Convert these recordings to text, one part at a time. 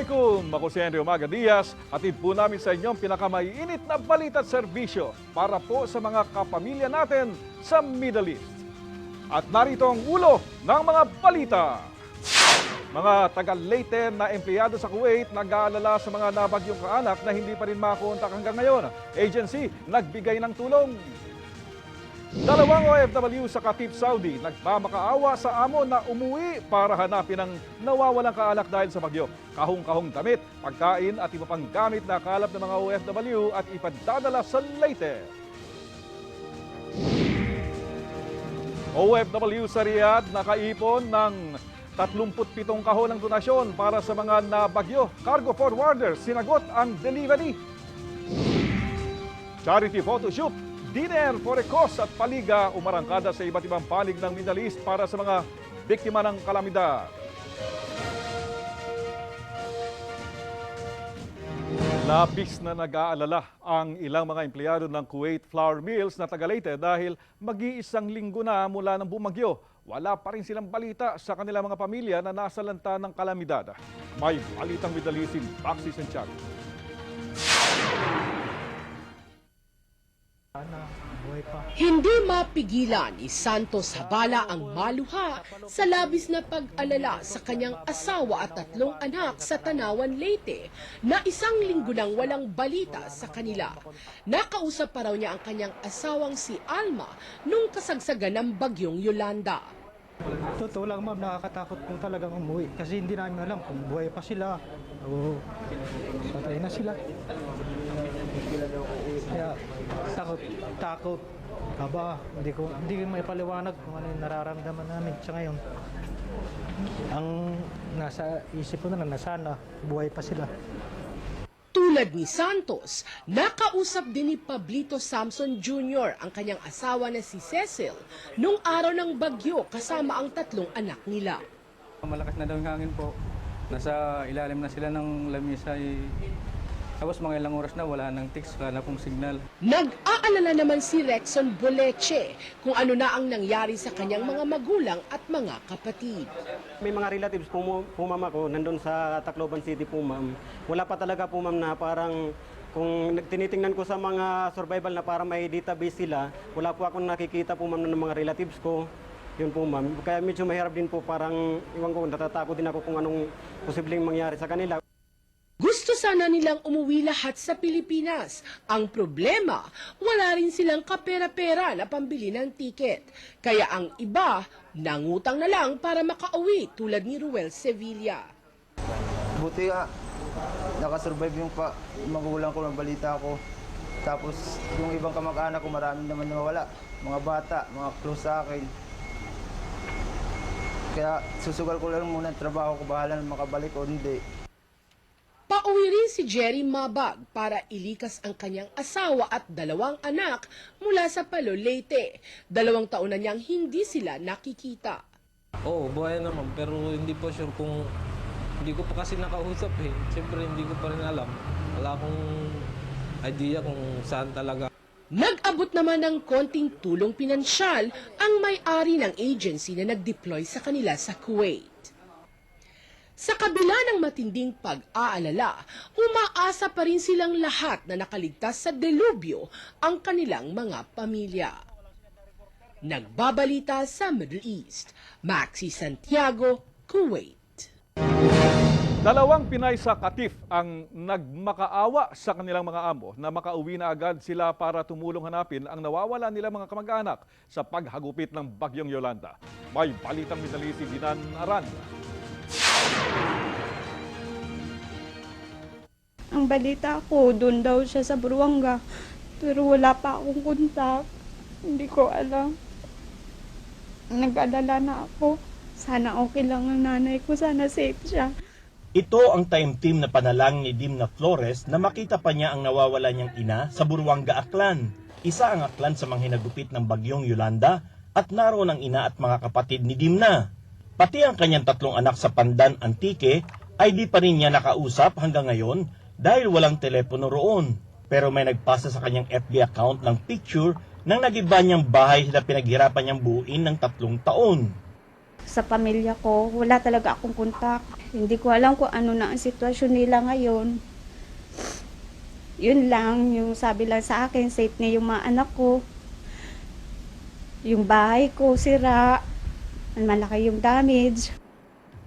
Assalamualaikum! Ako si Henry Umaga Diaz. Hatid po namin sa inyong pinakamaiinit na balita at serbisyo para po sa mga kapamilya natin sa Middle East. At narito ang ulo ng mga balita. Mga taga-Leyte na empleyado sa Kuwait nag-aalala sa mga nabagyong kaanak na hindi pa rin makakontak hanggang ngayon. Agency nagbigay ng tulong. Dalawang OFW sa Qatif, Saudi nagmamakaawa sa amo na umuwi para hanapin ang nawawalang kaanak dahil sa bagyo. Kahong-kahong damit, pagkain at iba pang gamit na kalap ng mga OFW at ipadadala sa Leyte. OFW sa Riyadh nakaipon ng 37 kahon ng donasyon para sa mga nabagyo. Cargo forwarders sinagot ang delivery. Charity photoshoot, dinner for a cause at paliga umarangkada sa iba't ibang panig ng Middle East para sa mga biktima ng kalamidad. Labis na nag-aalala ang ilang mga empleyado ng Kuwait Flour Mills na taga Leyte dahil mag-iisang linggo na mula ng bumagyo. Wala pa rin silang balita sa kanilang mga pamilya na nasa lanta ng kalamidad. May balitang Middle East in Baxi Santiago. Hindi mapigilan ni Santos Habala ang maluha sa labis na pag-alala sa kanyang asawa at 3 anak sa Tanawan, Leyte na isang linggo nang walang balita sa kanila. Nakausap pa raw niya ang kanyang asawang si Alma nung kasagsagan ng bagyong Yolanda. Totoo lang ma'am, nakakatakot po talagang umuwi kasi hindi namin alam kung buhay pa sila o patay na sila. Kaya takot, kaba, hindi ko may paliwanag kung ano yung nararamdaman namin sa ngayon. Ang nasa isip ko na sana buhay pa sila. Tulad ni Santos, nakausap din ni Pablito Samson Jr. ang kanyang asawa na si Cecil nung araw ng bagyo kasama ang 3 anak nila. Malakas na daw yung hangin po. Nasa ilalim na sila ng lamisa. Tapos mga ilang oras na wala nang text, wala na pong signal. Nag-aalala naman si Rexon Boleche kung ano na ang nangyari sa kanyang mga magulang at mga kapatid. May mga relatives po ma'am ako, nandun sa Tacloban City po ma'am. Wala pa talaga po ma'am na parang kung tinitingnan ko sa mga survival na parang may database sila, wala po akong nakikita po ma'am ng mga relatives ko. Yun po ma'am. Kaya medyo mahirap din po, parang iwan ko, natatakot din ako kung anong posibleng mangyari sa kanila. Gusto sana nilang umuwi lahat sa Pilipinas. Ang problema, wala rin silang kapera-pera na pambili ng tiket. Kaya ang iba, nangutang na lang para makauwi tulad ni Ruel Sevilla. Buti nga, nakasurvive yung magulang ko, balita ko. Tapos yung ibang kamag-anak ko, maraming naman nawala. Mga bata, mga close sa akin. Kaya susugal ko lang muna ang trabaho ko, bahala na makabalik o hindi. Pauwi rin si Jerry Mabag para ilikas ang kanyang asawa at 2 anak mula sa Palo, Leyte. 2 taon na niyang hindi sila nakikita. Oo, buhay naman, pero hindi po sure kung hindi ko pa kasi nakausap eh. Siyempre hindi ko pa rin alam. Wala akong idea kung saan talaga. Nag-abot naman ng konting tulong pinansyal ang may-ari ng agency na nag-deploy sa kanila sa Kuwait. Sa kabila ng matinding pag-aalala, umaasa pa rin silang lahat na nakaligtas sa delubyo ang kanilang mga pamilya. Nagbabalita sa Middle East, Maxi Santiago, Kuwait. 2 Pinay sa Qatif ang nagmakaawa sa kanilang mga amo na makauwi na agad sila para tumulong hanapin ang nawawala nilang mga kamag-anak sa paghagupit ng bagyong Yolanda. May balitang Middle East Dinan Aran. Ang balita ko, doon daw siya sa Buruanga. Pero wala pa akong kontak. Hindi ko alam. Nag-alala na ako. Sana okay lang ang nanay ko. Sana safe siya. Ito ang time team na panalangin ni Dimna Flores na makita pa niya ang nawawala niyang ina sa Buruanga, Aklan. Isa ang aklan sa mga hinagupit ng bagyong Yolanda at naroon ang ina at mga kapatid ni Dimna. Pati ang kanyang 3 anak sa Pandan, Antique ay di pa rin niya nakausap hanggang ngayon dahil walang telepono roon. Pero may nagpasa sa kanyang FB account ng picture ng nagiba niyang bahay na pinaghirapan niyang buuin ng 3 taon. Sa pamilya ko, wala talaga akong kontak. Hindi ko alam kung ano na ang sitwasyon nila ngayon. Yun lang, yung sabi lang sa akin, safe na yung mga anak ko. Yung bahay ko, sira. Malaki yung damage.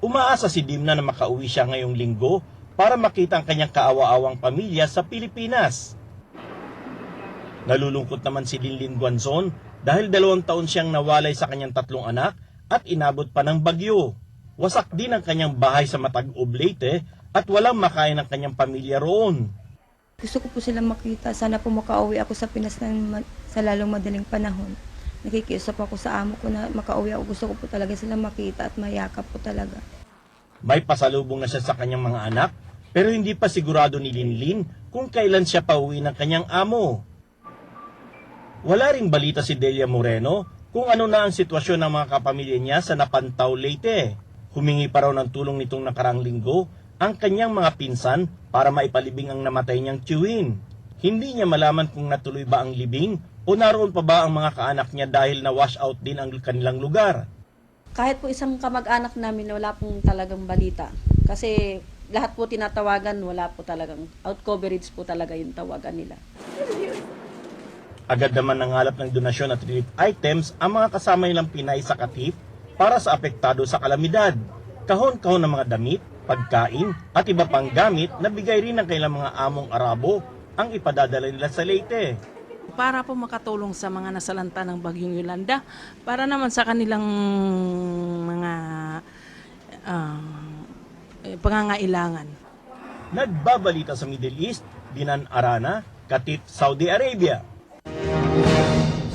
Umaasa si Dimna na makauwi siya ngayong linggo para makita ang kanyang kaawa-awang pamilya sa Pilipinas. Nalulungkot naman si Linlin Guanzon dahil 2 taon siyang nawalay sa kanyang 3 anak at inabot pa ng bagyo. Wasak din ang kanyang bahay sa Matag-Ub, Leyte at walang makain ang kanyang pamilya roon. Gusto ko po silang makita. Sana po makauwi ako sa Pinas sa lalong madaling panahon. Nakikiusap ako sa amo ko na makauwi ako. Gusto ko po talaga silang makita at mayakap po talaga. May pasalubong na siya sa kanyang mga anak pero hindi pa sigurado ni Linlin kung kailan siya pauwi ng kanyang amo. Wala ring balita si Delia Moreno kung ano na ang sitwasyon ng mga kapamilya niya sa Napantaw, Leyte. Humingi pa raw ng tulong nitong nakaraang linggo ang kanyang mga pinsan para maipalibing ang namatay niyang tiyuhin. Hindi niya malaman kung natuloy ba ang libing o naroon pa ba ang mga kaanak niya dahil na-wash out din ang kanilang lugar. Kahit po isang kamag-anak namin, wala pong talagang balita. Kasi lahat po tinatawagan, wala po talagang out coverage po talaga yung tawagan nila. Agad naman nangalap ng donasyon at relief items ang mga kasama nilang Pinay sa Katif para sa apektado sa kalamidad. Kahon-kahon ng mga damit, pagkain at iba pang gamit na bigay rin ng kailang mga among Arabo ang ipadadala nila sa Leyte. Para po makatulong sa mga nasalanta ng Bagyong Yolanda, para naman sa kanilang mga pangangailangan. Nagbabalita sa Middle East, Dinan Arana, Katif, Saudi Arabia.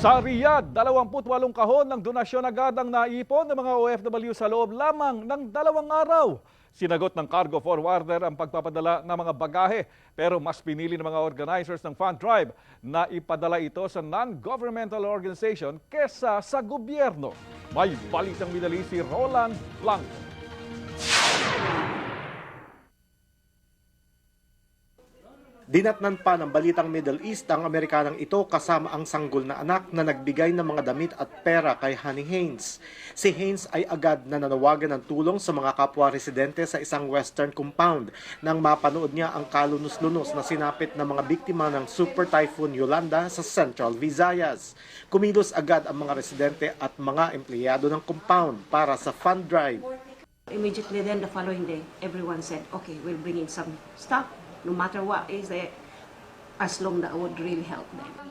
Sa Riyadh, 28 kahon ng donasyon agad ang naipon ng mga OFW sa loob lamang ng 2 araw. Sinagot ng cargo forwarder ang pagpapadala ng mga bagahe pero mas pinili ng mga organizers ng fund drive na ipadala ito sa non-governmental organization kesa sa gobyerno. May balitang Middle East si Roland Blanco. Dinatnan pa ng balitang Middle East ang Amerikanang ito kasama ang sanggol na anak na nagbigay ng mga damit at pera kay Honey Haynes. Si Haynes ay agad na nanawagan ng tulong sa mga kapwa residente sa isang western compound nang mapanood niya ang kalunos-lunos na sinapit ng mga biktima ng Super Typhoon Yolanda sa Central Visayas. Kumilos agad ang mga residente at mga empleyado ng compound para sa fund drive. Immediately then, the following day, everyone said, okay, we'll bring in some stuff. No matter what is there, as long that would really help them.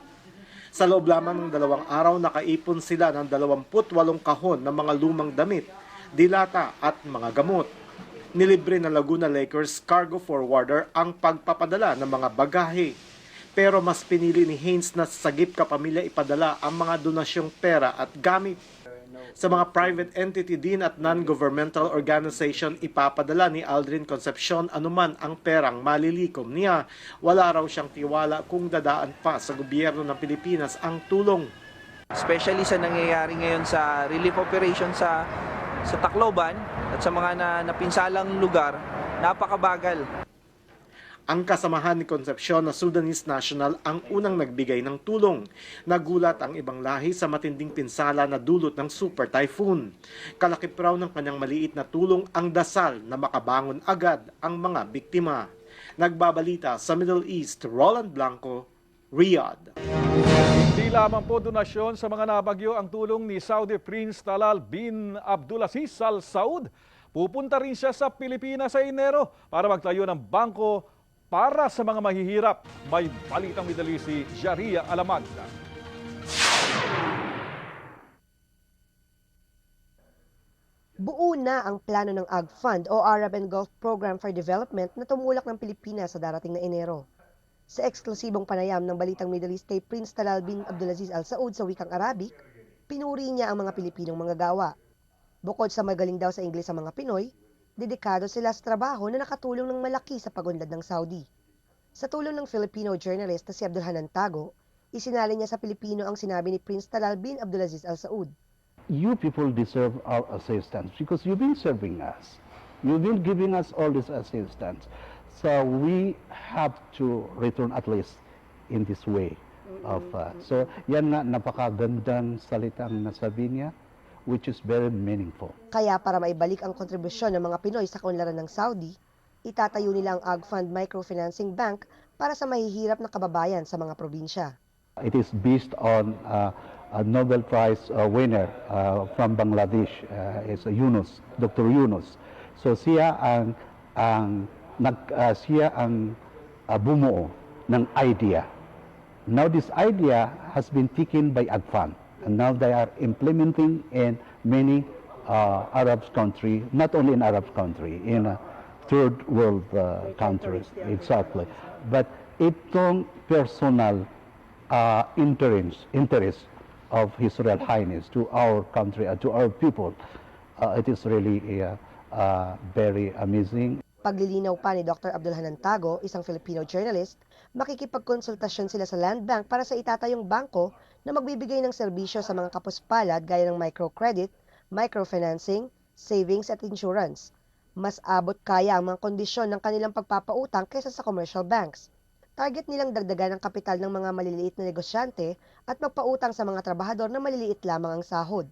Sa loob lamang ng 2 araw, nakaipon sila ng 28 kahon ng mga lumang damit, dilata at mga gamot. Nilibre ng Laguna Lakers cargo forwarder ang pagpapadala ng mga bagahe. Pero mas pinili ni Haynes na sagip kapamilya ipadala ang mga donasyong pera at gamit. Sa mga private entity din at non-governmental organization ipapadala ni Aldrin Concepcion anuman ang perang malilikom niya. Wala raw siyang tiwala kung dadaan pa sa gobyerno ng Pilipinas ang tulong. Especially sa nangyayari ngayon sa relief operation sa Tacloban at sa mga napinsalang lugar, napakabagal. Ang kasamahan ni Concepcion na Sudanese national ang unang nagbigay ng tulong. Nagulat ang ibang lahi sa matinding pinsala na dulot ng super typhoon. Kalakip raw ng kanyang maliit na tulong ang dasal na makabangon agad ang mga biktima. Nagbabalita sa Middle East, Roland Blanco, Riyadh. Hindi lamang po donasyon sa mga nabagyo ang tulong ni Saudi Prince Talal bin Abdulaziz Al Saud. Pupunta rin siya sa Pilipinas sa Enero para magtayo ng bangko para sa mga mahihirap. May balitang Middle East si Jaria Alamagda. Buo na ang plano ng AG Fund o Arab and Gulf Program for Development na tumulak ng Pilipinas sa darating na Enero. Sa eksklusibong panayam ng balitang Middle East kay Prince Talal bin Abdulaziz Al Saud sa wikang Arabic, pinuri niya ang mga Pilipinong manggagawa. Bukod sa magaling daw sa Ingles sa mga Pinoy, dedikado sila sa trabaho na nakatulong ng malaki sa pagunlad ng Saudi. Sa tulong ng Filipino journalist na si Abdul Hanan Tago, isinalin niya sa Pilipino ang sinabi ni Prince Talal bin Abdulaziz Al Saud. You people deserve our assistance because you've been serving us. You've been giving us all this assistance. So we have to return at least in this way. So yan nga, napakagandang salitang nasabi niya. which is very meaningful. Kaya para maibalik ang kontribusyon ng mga Pinoy sa kaunlaran ng Saudi, itatayo nila ang AgFund Microfinancing Bank para sa mahihirap na kababayan sa mga probinsya. It is based on a Nobel Prize winner from Bangladesh, is Yunus, Dr. Yunus. So siya ang bumuo ng idea. Now this idea has been taken by AgFund, and now they are implementing in many Arab countries, not only in Arab country, in third world countries, exactly. But itong personal interest of His Royal Highness to our country and to our people, it is really very amazing. Paglilinaw pa ni Dr. Abdulhanan Tago, isang Filipino journalist, makikipagkonsultasyon sila sa Land Bank para sa itatayong bangko na magbibigay ng serbisyo sa mga kapuspalad gaya ng microcredit, microfinancing, savings at insurance. Mas abot kaya ang mga kondisyon ng kanilang pagpapautang kaysa sa commercial banks. Target nilang dagdagan ang kapital ng mga maliliit na negosyante at magpautang sa mga trabahador na maliliit lamang ang sahod.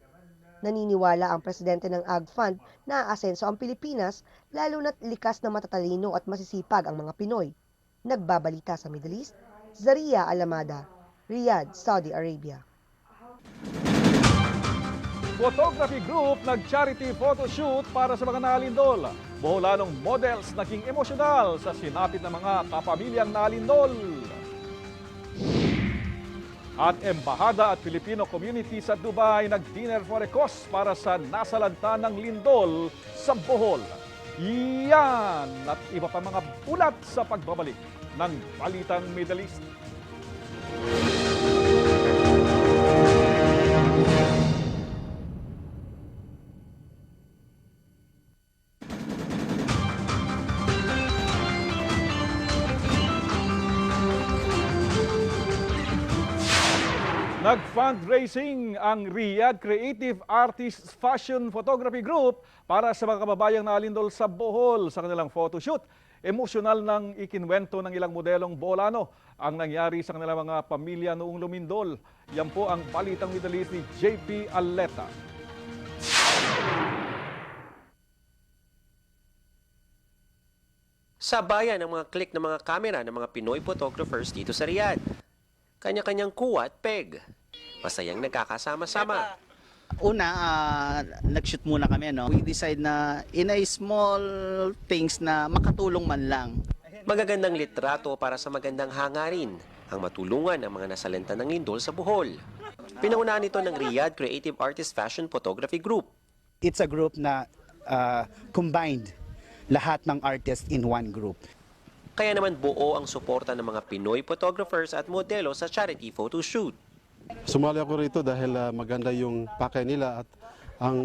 Naniniwala ang presidente ng AgFund na aasenso ang Pilipinas lalo na't likas na matatalino at masisipag ang mga Pinoy. Nagbabalita sa Middle East, Zaria Alamada, Riyadh, Saudi Arabia. Photography group nag-charity photoshoot para sa mga nalindol. Boholanong models naging emosyonal sa sinapit ng mga kapamilyang nalindol. At Embahada at Filipino community sa Dubai nag-dinner for a cause para sa nasalanta ng lindol sa Bohol. Yan at iba pa mga ulat sa pagbabalik ng Balitang Middle East. Nag-fundraising ang Riyadh Creative Artists Fashion Photography Group para sa mga kababayang nalindol sa Bohol sa kanilang photoshoot. Emosyonal ng ikinwento ng ilang modelong Boholano ang nangyari sa kanilang mga pamilya noong lumindol. Yan po ang Balitang Middle East ni JP Aleta. Sabayan ang mga click ng mga kamera ng mga Pinoy photographers dito sa Riyadh. Kanya-kanyang kuha at peg. Masayang nagkakasama-sama. Una, nag-shoot muna kami. No? We decide na in a small things na makatulong man lang. Magagandang litrato para sa magandang hangarin ang matulungan ang mga nasalanta ng lindol sa Bohol. Pinaunahan ito ng Riyadh Creative Artists Fashion Photography Group. It's a group na combined lahat ng artists in one group. Kaya naman buo ang suporta ng mga Pinoy photographers at modelo sa charity photo shoot. Sumali ako rito dahil maganda yung pakay nila at ang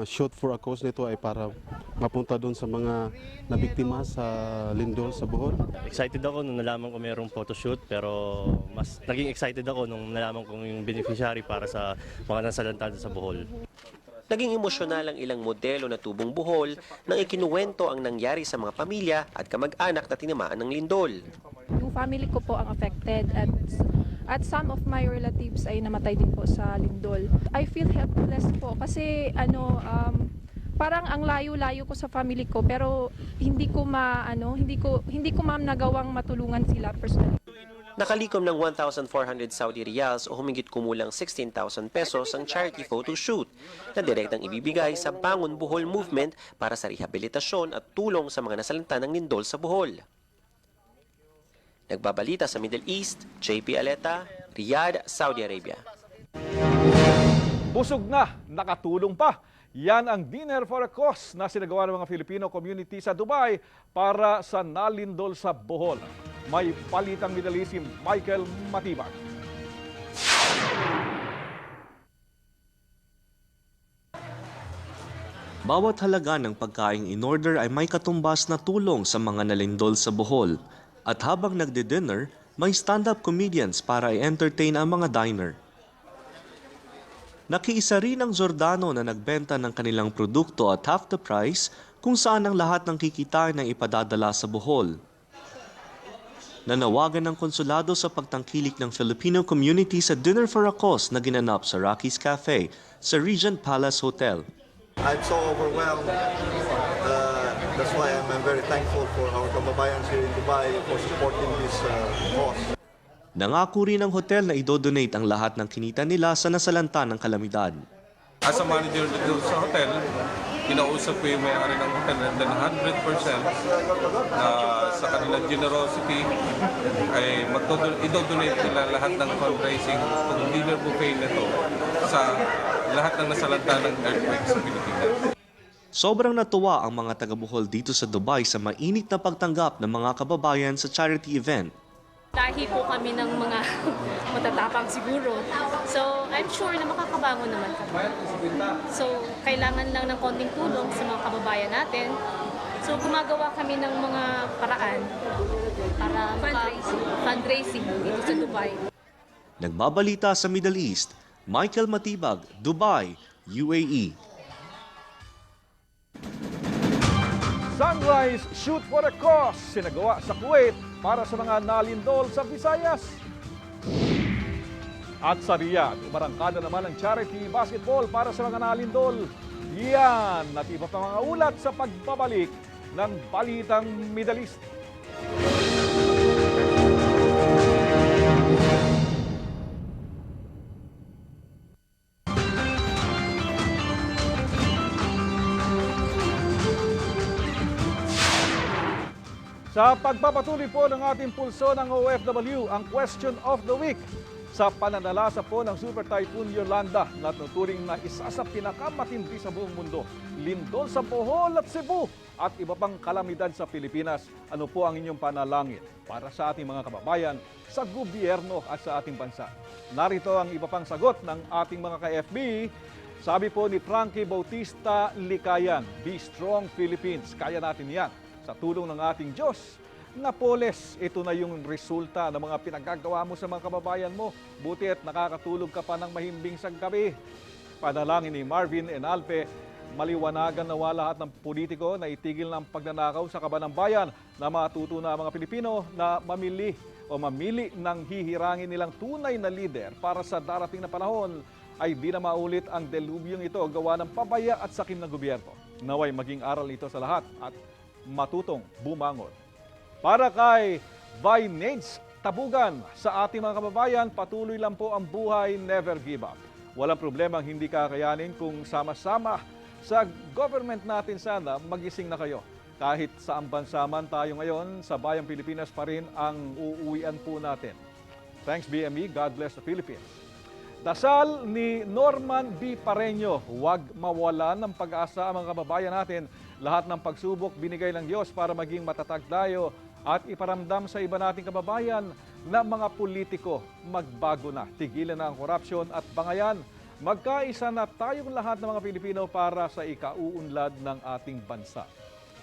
shoot for a cause nito ay para mapunta doon sa mga nabiktima sa lindol sa Bohol. Excited ako nung nalaman ko mayroong photoshoot pero mas naging excited ako nung nalaman ko yung beneficiary para sa mga nasalanta sa Bohol. Naging emosyonal ang ilang modelo na tubong Bohol nang ikinuwento ang nangyari sa mga pamilya at kamag-anak na tinamaan ng lindol. Yung family ko po ang affected at some of my relatives ay namatay din po sa lindol. I feel helpless po kasi parang ang layo-layo ko sa family ko pero hindi ko ma'am nagawang matulungan sila personally. Nakalikom ng 1,400 Saudi riyals o humigit kumulang 16,000 pesos ang charity photo shoot na direktang ibibigay sa Bangon Bohol Movement para sa rehabilitasyon at tulong sa mga nasalanta ng lindol sa Bohol. Nagbabalita sa Middle East, JP Aleta, Riyadh, Saudi Arabia. Busog na, nakatulong pa. Yan ang dinner for a cause na sinagawa ng mga Filipino community sa Dubai para sa nalindol sa Bohol. May Balitang Middle East si Michael Matibag. Bawat halaga ng pagkaing in-order ay may katumbas na tulong sa mga nalindol sa Bohol. At habang nagdi-dinner, may stand-up comedians para i-entertain ang mga diner. Nakiisa rin ang Giordano na nagbenta ng kanilang produkto at half the price kung saan ang lahat ng kikitain ay ipadadala sa Bohol. Nanawagan ng konsulado sa pagtangkilik ng Filipino community sa dinner for a cause na ginanap sa Rocky's Cafe sa Regent Palace Hotel. I'm so overwhelmed. That's why I'm very thankful for our kababayans here in Dubai for supporting this cause. Nangako rin ang hotel na idodonate ang lahat ng kinita nila sa nasalanta ng kalamidad. As a manager dito sa hotel, kinausap ko yung may-ari ng hotel and then 100% na sa kanilang generosity ay idodonate nila lahat ng fundraising ng dinner buffet nito sa lahat ng nasalanta ng earthquake sa Pilipinas. Sobrang natuwa ang mga taga-Bohol dito sa Dubai sa mainit na pagtanggap ng mga kababayan sa charity event. Tahi po kami ng mga matatapang siguro. So, I'm sure na makakabangon naman kami. So, kailangan lang ng konting tulong sa mga kababayan natin. So, gumagawa kami ng mga paraan para fundraising dito sa Dubai. Nagbabalita sa Middle East, Michael Matibag, Dubai, UAE. Sunrise Shoot for a Cause, sinagawa sa Kuwait para sa mga nalindol sa Visayas. At sa Riyadh, umarangkada naman ang charity basketball para sa mga nalindol. Yan at iba pa mga ulat sa pagbabalik ng Balitang Middle East. Sa pagpapatuloy po ng ating pulso ng OFW, ang question of the week. Sa pananalasa po ng Super Typhoon Yolanda na tuturing na isa sa pinakamatindi sa buong mundo, lindol sa Bohol at Cebu at iba pang kalamidad sa Pilipinas, ano po ang inyong panalangin para sa ating mga kababayan, sa gobyerno at sa ating bansa? Narito ang iba pang sagot ng ating mga ka-FB. Sabi po ni Frankie Bautista Likayan, Be Strong Philippines, kaya natin yan. Sa tulong ng ating Diyos, Napoles, ito na yung resulta ng mga pinagagawa mo sa mga kababayan mo. Buti at nakakatulog ka pa ng mahimbing sa gabi. Panalangin ni Marvin Enalpe, maliwanagan nawa lahat ng politiko na itigil ng pagnanakaw sa kaban ng bayan na matuto na ang mga Pilipino na mamili ng hihirangin nilang tunay na lider para sa darating na panahon ay di na maulit ang delubyong ito gawa ng pabaya at sakim ng gobyerno. Naway maging aral ito sa lahat at matutong bumangon. Para kay Vinage Tabugan, sa ating mga kababayan, patuloy lang po ang buhay, never give up. Walang problemang hindi kakayanin kung sama-sama sa government natin sana magising na kayo. Kahit saan bansa man tayo ngayon, sa bayang Pilipinas pa rin ang uuwian po natin. Thanks BME, God bless the Philippines. Dasal ni Norman B. Pareño, huwag mawalan ng pag-asa ang mga kababayan natin. Lahat ng pagsubok binigay ng Diyos para maging matatag tayo at iparamdam sa iba nating kababayan na mga politiko magbago na. Tigilan na ang korupsyon at bangayan. Magkaisa na tayong lahat ng mga Pilipino para sa ikauunlad ng ating bansa.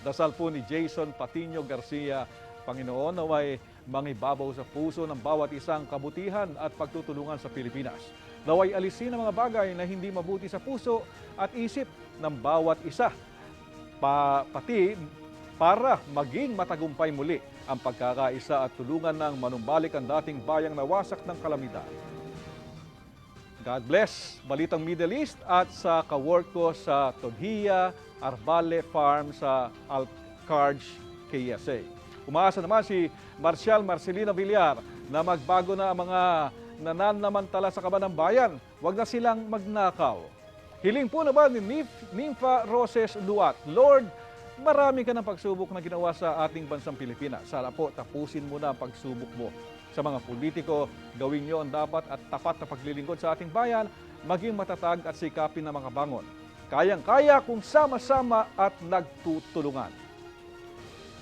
Dasal po ni Jason Patino Garcia, Panginoon, naway mangibabaw sa puso ng bawat isang kabutihan at pagtutulungan sa Pilipinas. Naway alisin ang mga bagay na hindi mabuti sa puso at isip ng bawat isa. Pati para maging matagumpay muli ang pagkakaisa at tulungan ng manumbalik ang dating bayang nawasak ng kalamidad. God bless, Balitang Middle East at sa kawork ko sa Todhia Arbale Farm sa Alcarge, KSA. Umaasa naman si Marcelino Villar na magbago na ang mga nananamantala sa kaban ng bayan. Huwag na silang magnakaw. Hiling po naman ni Nympha Roses Luat, Lord, marami ka ng pagsubok na ginawa sa ating bansang Pilipinas. Sana po, tapusin mo na ang pagsubok mo. Sa mga politiko, gawin nyo ang dapat at tapat na paglilingkod sa ating bayan, maging matatag at sikapin na makabangon. Kayang-kaya kung sama-sama at nagtutulungan.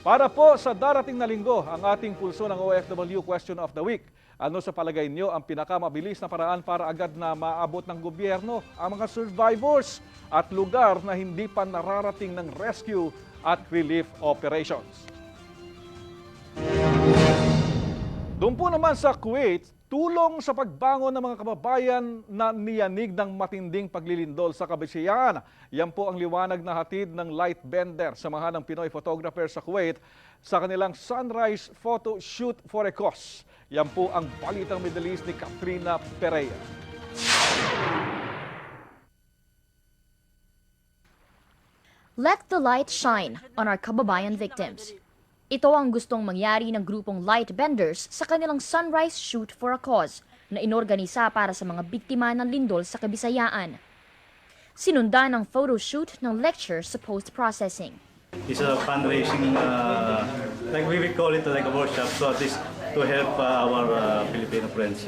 Para po sa darating na linggo, ang ating pulso ng OFW Question of the Week. Ano sa palagay nyo ang pinakamabilis na paraan para agad na maabot ng gobyerno ang mga survivors at lugar na hindi pa nararating ng rescue at relief operations? Doon po naman sa Kuwait, tulong sa pagbangon ng mga kababayan na niyanig ng matinding paglilindol sa kabisayaan. Yan po ang liwanag na hatid ng light bender samahan ng Pinoy photographer sa Kuwait sa kanilang sunrise photo shoot for a cause. Yan po ang balitang Middle East ni Katrina Pereira. Let the light shine on our kababayan victims. Ito ang gustong mangyari ng grupong light benders sa kanilang sunrise shoot for a cause na inorganisa para sa mga biktima ng lindol sa Kabisayaan. Sinundan ang photo shoot ng lecture sa post-processing. It's a fundraising, like we call it like a workshop, so at least to help our Filipino friends,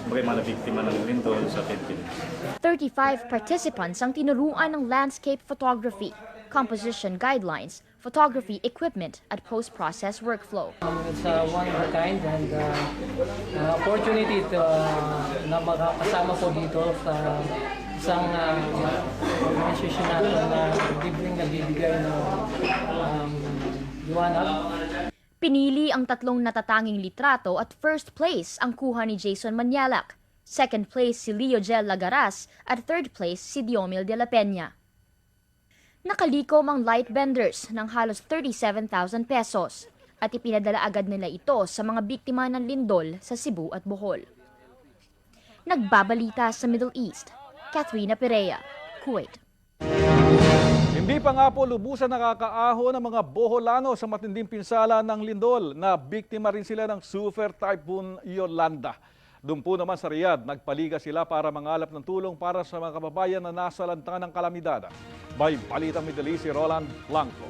mga biktima ng lindol sa Philippines. 35 participants ang tinuruan ng landscape photography, composition guidelines, photography equipment at post-process workflow. It's one of a kind and opportunity to, na makakasama po dito sa isang organization natin na nagbibigay ng liwanag. Pinili ang tatlong natatanging litrato at first place ang kuha ni Jason Manyalak, second place si Leo Gel Lagaras at third place si Diomil de la Peña. Nakalikom ang light benders ng halos 37,000 pesos at ipinadala agad nila ito sa mga biktima ng lindol sa Cebu at Bohol. Nagbabalita sa Middle East, Katrina Pereira, Kuwait. Hindi pa nga po lubusan nakakaaho ng mga Boholano sa matinding pinsala ng lindol na biktima rin sila ng Super Typhoon Yolanda. Doon po naman sa Riyadh, nagpaliga sila para mangalap ng tulong para sa mga kababayan na nasa lantangan ng kalamidad. May balitang Middle East si Roland Blanco.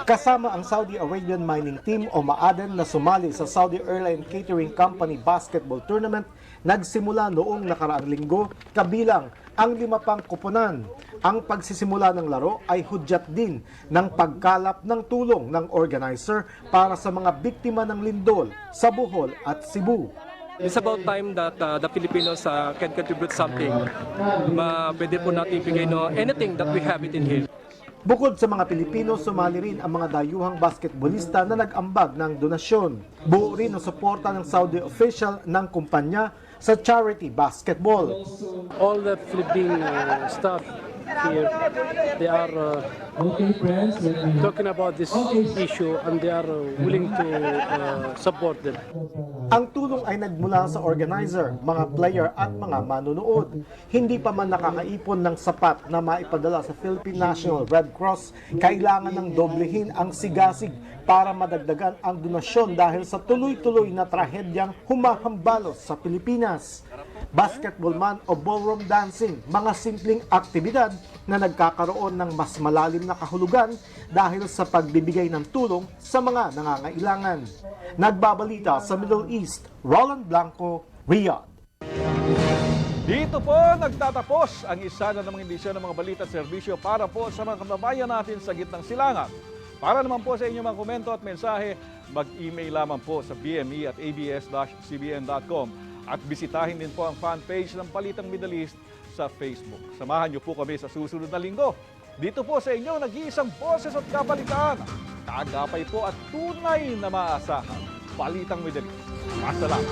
Kasama ang Saudi Arabian mining team o Maaden na sumali sa Saudi Airline Catering Company Basketball Tournament nagsimula noong nakaraang linggo kabilang ang 5 pang kuponan. Ang pagsisimula ng laro ay hudyat din ng pagkalap ng tulong ng organizer para sa mga biktima ng lindol sa Bohol at Cebu. It's about time that the Filipinos can contribute something. Pwede po natin ibigay anything that we have it in here. Bukod sa mga Pilipino, sumali rin ang mga dayuhang basketballista na nag-ambag ng donasyon. Buo rin ang suporta ng Saudi official ng kumpanya sa charity basketball. All the Philippine staff here, they are talking about this issue and they are willing to support them. Ang tulong ay nagmula sa organizer, mga player at mga manonood. Hindi pa man nakakaipon ng sapat na maipadala sa Philippine National Red Cross, kailangan ng doblehin ang sigasig para madagdagan ang donasyon dahil sa tuloy-tuloy na trahedyang humahambalos sa Pilipinas. Basketball man o ballroom dancing, mga simpleng aktibidad na nagkakaroon ng mas malalim na kahulugan dahil sa pagbibigay ng tulong sa mga nangangailangan. Nagbabalita sa Middle East, Roland Blanco, Riyadh. Dito po nagtatapos ang isa na namang edisyon ng mga balita at serbisyo para po sa mga kababayan natin sa gitnang silangan. Para naman po sa inyong mga komento at mensahe, mag-email lamang po sa bme@abs-cbn.com at bisitahin din po ang fanpage ng Balitang Middle East sa Facebook. Samahan niyo po kami sa susunod na linggo. Dito po sa inyo, nag-iisang boses at kabalitaan. Kaagapay po at tunay na maasahan. Balitang Middle East. Masalamat.